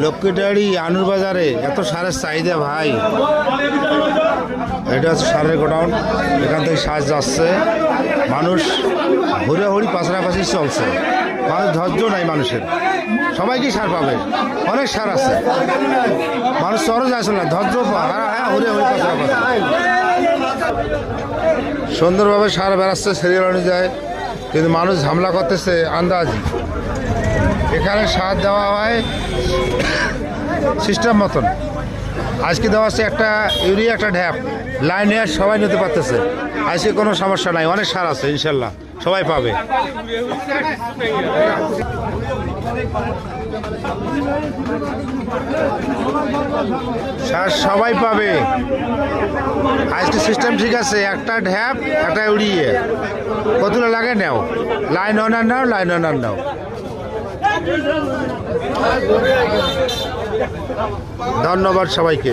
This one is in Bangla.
লক্ষ্মীটাড়ি আনুর বাজারে এত সারের চাহিদা ভাই। এটা হচ্ছে সারের গোডাউন, এখান থেকে সার যাচ্ছে, মানুষ হুড়াহুড়ি পাশাপাশি চলছে, মানুষ ধৈর্য নাই মানুষের, সবাইকে সার পাবে, অনেক সার আছে, মানুষ চরও যাচ্ছে না, ধৈর্য হ্যাঁ হুড়াহুড়ি পাশাপাশি সুন্দরভাবে সার বেড়াচ্ছে সিরিয়াল অনুযায়ী, কিন্তু মানুষ ঝামেলা করতেছে আন্দাজি। এখানে সার দেওয়া হয় সিস্টেম মতন, আজকে দেওয়া হচ্ছে একটা ইউরিয়া একটা ঢ্যাপ, লাইনে সবাই নিতে পারতেছে, আজকে কোনো সমস্যা নাই, অনেক সার আছে ইনশাল্লাহ সবাই পাবে। সার সবাই পাবে, আজকে সিস্টেম ঠিক আছে, একটা ঢ্যাপ একটা উড়িয়ে কতগুলো লাগে নাও, লাইন অনার নাও, লাইন অনার নাও। ধন্যবাদ সবাইকে।